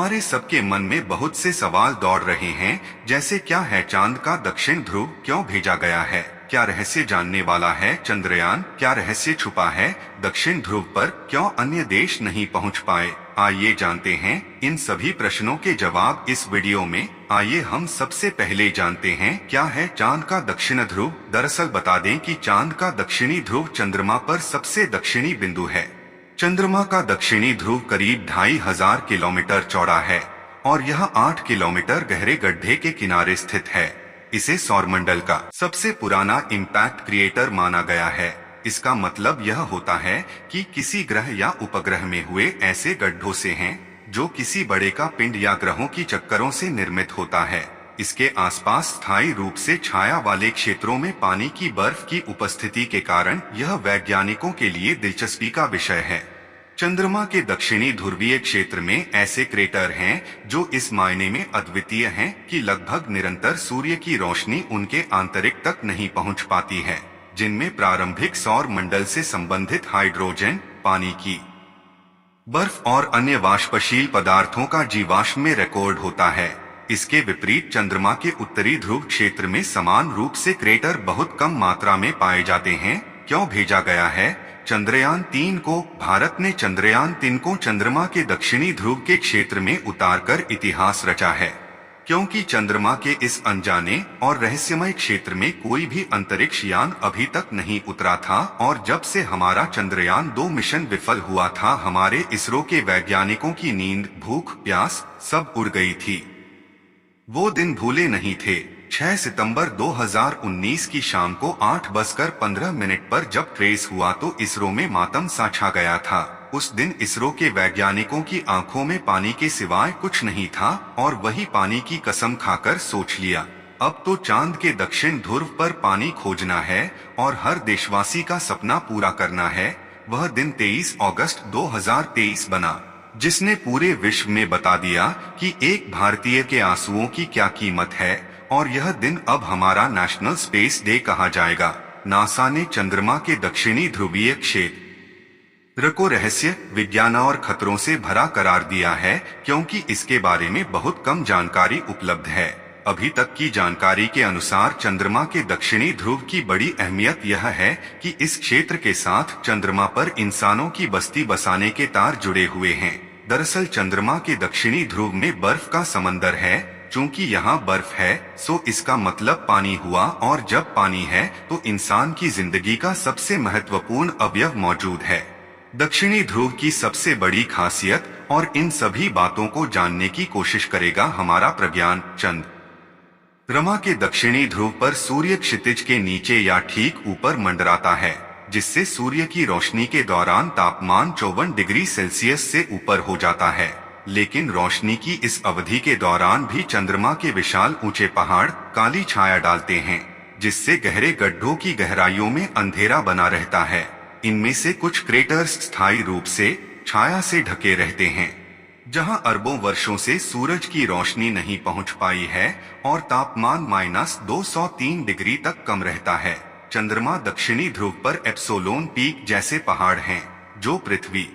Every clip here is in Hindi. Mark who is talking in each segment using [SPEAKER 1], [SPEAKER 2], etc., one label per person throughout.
[SPEAKER 1] हमारे सबके मन में बहुत से सवाल दौड़ रहे हैं, जैसे क्या है चांद का दक्षिण ध्रुव, क्यों भेजा गया है, क्या रहस्य जानने वाला है चंद्रयान, क्या रहस्य छुपा है दक्षिण ध्रुव पर, क्यों अन्य देश नहीं पहुंच पाए। आइए जानते हैं इन सभी प्रश्नों के जवाब इस वीडियो में। आइए हम सबसे पहले जानते हैं क्या है चांद का दक्षिण ध्रुव। दरअसल बता दें कि चांद का दक्षिणी ध्रुव चंद्रमा पर सबसे दक्षिणी बिंदु है। चंद्रमा का दक्षिणी ध्रुव करीब 2500 किलोमीटर चौड़ा है और यह 8 किलोमीटर गहरे गड्ढे के किनारे स्थित है। इसे सौरमंडल का सबसे पुराना इम्पैक्ट क्रिएटर माना गया है। इसका मतलब यह होता है कि किसी ग्रह या उपग्रह में हुए ऐसे गड्ढों से हैं जो किसी बड़े का पिंड या ग्रहों की चक्करों से निर्मित होता है। इसके आसपास स्थायी रूप से छाया वाले क्षेत्रों में पानी की बर्फ की उपस्थिति के कारण यह वैज्ञानिकों के लिए दिलचस्पी का विषय है। चंद्रमा के दक्षिणी ध्रुवीय क्षेत्र में ऐसे क्रेटर हैं जो इस मायने में अद्वितीय हैं कि लगभग निरंतर सूर्य की रोशनी उनके आंतरिक तक नहीं पहुंच पाती है, जिनमें प्रारंभिक सौर मंडल से संबंधित हाइड्रोजन, पानी की बर्फ और अन्य वाष्पशील पदार्थों का जीवाश्म में रिकॉर्ड होता है। इसके विपरीत चंद्रमा के उत्तरी ध्रुव क्षेत्र में समान रूप से क्रेटर बहुत कम मात्रा में पाए जाते हैं। क्यों भेजा गया है चंद्रयान 3 को? भारत ने चंद्रयान 3 को चंद्रमा के दक्षिणी ध्रुव के क्षेत्र में उतारकर इतिहास रचा है, क्योंकि चंद्रमा के इस अनजाने और रहस्यमय क्षेत्र में कोई भी अंतरिक्ष यान अभी तक नहीं उतरा था और जब से हमारा चंद्रयान 2 मिशन विफल हुआ था, हमारे इसरो के वैज्ञानिकों की नींद, भूख, प्यास सब उड़ गई थी। वो दिन भूले नहीं थे। 6 सितंबर 2019 की शाम को 8:15 पर जब ट्रेस हुआ तो इसरो में मातम सा छा गया था। उस दिन इसरो के वैज्ञानिकों की आंखों में पानी के सिवाय कुछ नहीं था और वही पानी की कसम खाकर सोच लिया, अब तो चांद के दक्षिण ध्रुव पर पानी खोजना है और हर देशवासी का सपना पूरा करना है। वह दिन 23 अगस्त 2023 बना, जिसने पूरे विश्व में बता दिया कि एक भारतीय के आंसुओं की क्या कीमत है और यह दिन अब हमारा नेशनल स्पेस डे कहा जाएगा। नासा ने चंद्रमा के दक्षिणी ध्रुवीय क्षेत्र को रहस्य, विज्ञान और खतरों से भरा करार दिया है, क्योंकि इसके बारे में बहुत कम जानकारी उपलब्ध है। अभी तक की जानकारी के अनुसार चंद्रमा के दक्षिणी ध्रुव की बड़ी अहमियत यह है कि इस क्षेत्र के साथ चंद्रमा पर इंसानों की बस्ती बसाने के तार जुड़े हुए हैं। दरअसल चंद्रमा के दक्षिणी ध्रुव में बर्फ का समंदर है। चूंकि यहाँ बर्फ है सो इसका मतलब पानी हुआ और जब पानी है तो इंसान की जिंदगी का सबसे महत्वपूर्ण अवयव मौजूद है। दक्षिणी ध्रुव की सबसे बड़ी खासियत और इन सभी बातों को जानने की कोशिश करेगा हमारा प्रज्ञान। चंद्रमा के दक्षिणी ध्रुव पर सूर्य क्षितिज के नीचे या ठीक ऊपर मंडराता है, जिससे सूर्य की रोशनी के दौरान तापमान 54 डिग्री सेल्सियस से ऊपर हो जाता है। लेकिन रोशनी की इस अवधि के दौरान भी चंद्रमा के विशाल ऊंचे पहाड़ काली छाया डालते हैं, जिससे गहरे गड्ढों की गहराइयों में अंधेरा बना रहता है। इनमें से कुछ क्रेटर्स स्थायी रूप से छाया से ढके रहते हैं, जहां अरबों वर्षों से सूरज की रोशनी नहीं पहुंच पाई है और तापमान -203 डिग्री तक कम रहता है। चंद्रमा दक्षिणी ध्रुव पर एप्सोलोन पीक जैसे पहाड़ हैं, जो पृथ्वी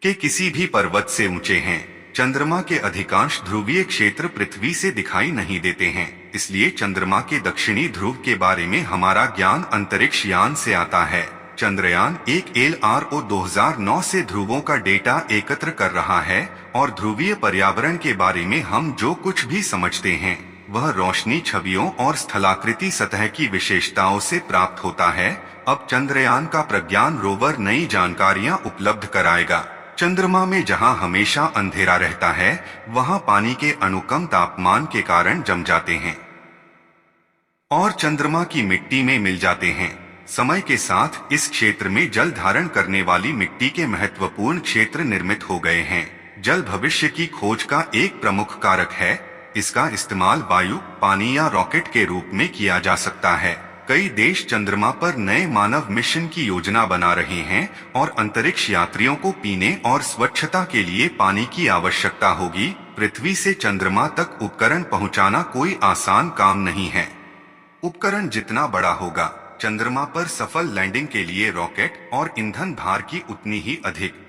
[SPEAKER 1] के किसी भी पर्वत से ऊंचे हैं। चंद्रमा के अधिकांश ध्रुवीय क्षेत्र पृथ्वी से दिखाई नहीं देते हैं, इसलिए चंद्रमा के दक्षिणी ध्रुव के बारे में हमारा ज्ञान अंतरिक्ष यान से आता है। चंद्रयान 1 LRO 2009 से ध्रुवों का डेटा एकत्र कर रहा है और ध्रुवीय पर्यावरण के बारे में हम जो कुछ भी समझते हैं वह रोशनी, छवियों और स्थलाकृति सतह की विशेषताओं से प्राप्त होता है। अब चंद्रयान का प्रज्ञान रोवर नई जानकारियां उपलब्ध कराएगा। चंद्रमा में जहां हमेशा अंधेरा रहता है, वहां पानी के अणु कम तापमान के कारण जम जाते हैं और चंद्रमा की मिट्टी में मिल जाते हैं। समय के साथ इस क्षेत्र में जल धारण करने वाली मिट्टी के महत्वपूर्ण क्षेत्र निर्मित हो गए हैं। जल भविष्य की खोज का एक प्रमुख कारक है। इसका इस्तेमाल वायु, पानी या रॉकेट के रूप में किया जा सकता है। कई देश चंद्रमा पर नए मानव मिशन की योजना बना रहे हैं और अंतरिक्ष यात्रियों को पीने और स्वच्छता के लिए पानी की आवश्यकता होगी। पृथ्वी से चंद्रमा तक उपकरण पहुंचाना कोई आसान काम नहीं है। उपकरण जितना बड़ा होगा, चंद्रमा पर सफल लैंडिंग के लिए रॉकेट और ईंधन भार की उतनी ही अधिक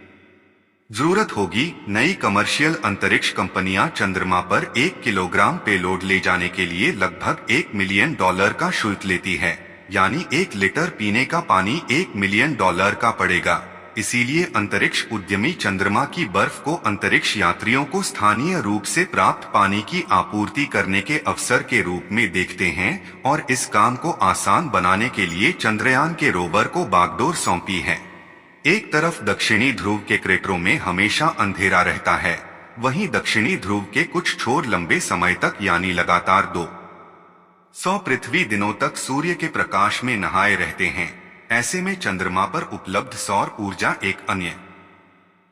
[SPEAKER 1] जरूरत होगी नई कमर्शियल अंतरिक्ष कंपनियां चंद्रमा पर 1 किलोग्राम पेलोड ले जाने के लिए लगभग $1 मिलियन का शुल्क लेती है, यानी 1 लीटर पीने का पानी $1 मिलियन का पड़ेगा। इसीलिए अंतरिक्ष उद्यमी चंद्रमा की बर्फ को अंतरिक्ष यात्रियों को स्थानीय रूप से प्राप्त पानी की आपूर्ति करने के अवसर के रूप में देखते हैं और इस काम को आसान बनाने के लिए चंद्रयान के रोवर को बागडोर सौंपी है। एक तरफ दक्षिणी ध्रुव के क्रेटरों में हमेशा अंधेरा रहता है, वहीं दक्षिणी ध्रुव के कुछ छोर लंबे समय तक यानी लगातार 200 पृथ्वी दिनों तक सूर्य के प्रकाश में नहाए रहते हैं। ऐसे में चंद्रमा पर उपलब्ध सौर ऊर्जा एक अन्य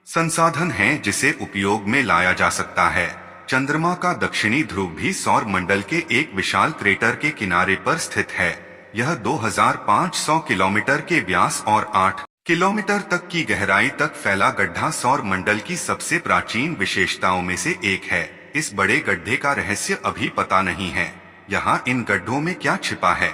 [SPEAKER 1] संसाधन है जिसे उपयोग में लाया जा सकता है। चंद्रमा का दक्षिणी ध्रुव भी सौर मंडल के एक विशाल क्रेटर के किनारे पर स्थित है। यह 2500 किलोमीटर के व्यास और 8 किलोमीटर तक की गहराई तक फैला गड्ढा सौर मंडल की सबसे प्राचीन विशेषताओं में से एक है। इस बड़े गड्ढे का रहस्य अभी पता नहीं है। यहाँ इन गड्ढों में क्या छिपा है,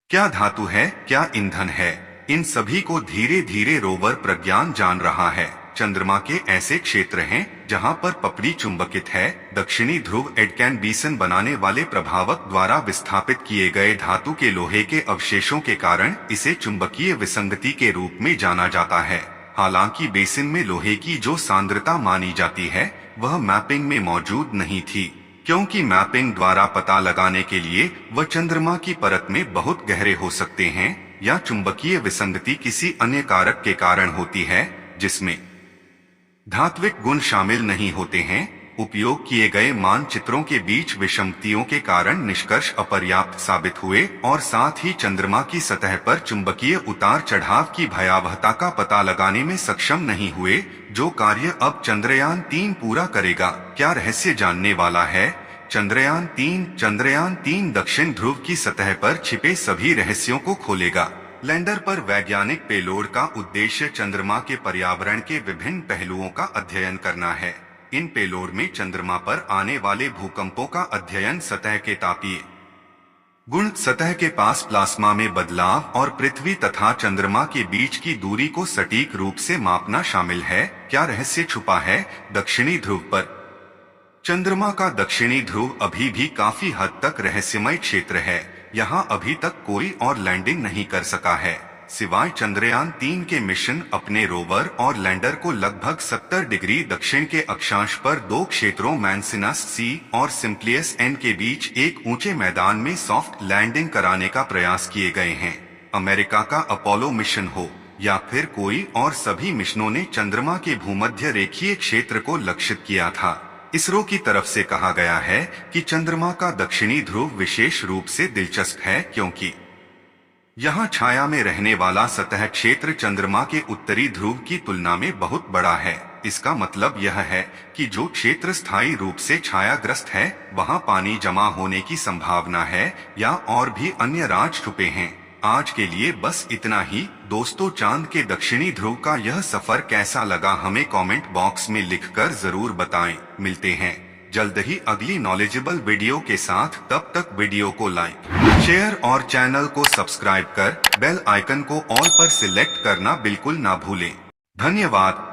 [SPEAKER 1] क्या धातु है, क्या ईंधन है, इन सभी को धीरे धीरे रोवर प्रज्ञान जान रहा है। चंद्रमा के ऐसे क्षेत्र हैं जहां पर पपड़ी चुंबकित है। दक्षिणी ध्रुव एडकैन बीसन बनाने वाले प्रभावक द्वारा विस्थापित किए गए धातु के लोहे के अवशेषों के कारण इसे चुंबकीय विसंगति के रूप में जाना जाता है। हालांकि बेसिन में लोहे की जो सांद्रता मानी जाती है वह मैपिंग में मौजूद नहीं थी, क्योंकि मैपिंग द्वारा पता लगाने के लिए वह चंद्रमा की परत में बहुत गहरे हो सकते हैं या चुंबकीय विसंगति किसी अन्य कारक के कारण होती है जिसमें धात्विक गुण शामिल नहीं होते हैं। उपयोग किए गए मानचित्रों के बीच विषमतियों के कारण निष्कर्ष अपर्याप्त साबित हुए और साथ ही चंद्रमा की सतह पर चुंबकीय उतार चढ़ाव की भयावहता का पता लगाने में सक्षम नहीं हुए, जो कार्य अब चंद्रयान 3 पूरा करेगा। क्या रहस्य जानने वाला है? चंद्रयान 3 दक्षिण ध्रुव की सतह पर छिपे सभी रहस्यों को खोलेगा। लैंडर पर वैज्ञानिक पेलोड का उद्देश्य चंद्रमा के पर्यावरण के विभिन्न पहलुओं का अध्ययन करना है। इन पेलोड में चंद्रमा पर आने वाले भूकंपों का अध्ययन, सतह के तापीय गुण, सतह के पास प्लाज्मा में बदलाव और पृथ्वी तथा चंद्रमा के बीच की दूरी को सटीक रूप से मापना शामिल है। क्या रहस्य छुपा है दक्षिणी ध्रुव पर? चंद्रमा का दक्षिणी ध्रुव अभी भी काफी हद तक रहस्यमय क्षेत्र है। यहाँ अभी तक कोई और लैंडिंग नहीं कर सका है, सिवाय चंद्रयान 3 के मिशन अपने रोवर और लैंडर को लगभग 70 डिग्री दक्षिण के अक्षांश पर 2 क्षेत्रों मैंसिनस सी और सिम्प्लियस एन के बीच एक ऊंचे मैदान में सॉफ्ट लैंडिंग कराने का प्रयास किए गए हैं। अमेरिका का अपोलो मिशन हो या फिर कोई और, सभी मिशनों ने चंद्रमा के भूमध्य रेखीय क्षेत्र को लक्षित किया था। इसरो की तरफ से कहा गया है कि चंद्रमा का दक्षिणी ध्रुव विशेष रूप से दिलचस्प है क्योंकि यहाँ छाया में रहने वाला सतह क्षेत्र चंद्रमा के उत्तरी ध्रुव की तुलना में बहुत बड़ा है। इसका मतलब यह है कि जो क्षेत्र स्थायी रूप से छायाग्रस्त है वहाँ पानी जमा होने की संभावना है या और भी अन्य राज छुपे हैं। आज के लिए बस इतना ही दोस्तों। चांद के दक्षिणी ध्रुव का यह सफर कैसा लगा हमें कमेंट बॉक्स में लिखकर जरूर बताएं। मिलते हैं जल्द ही अगली नॉलेजेबल वीडियो के साथ। तब तक वीडियो को लाइक, शेयर और चैनल को सब्सक्राइब कर बेल आइकन को ऑल पर सिलेक्ट करना बिल्कुल ना भूलें। धन्यवाद।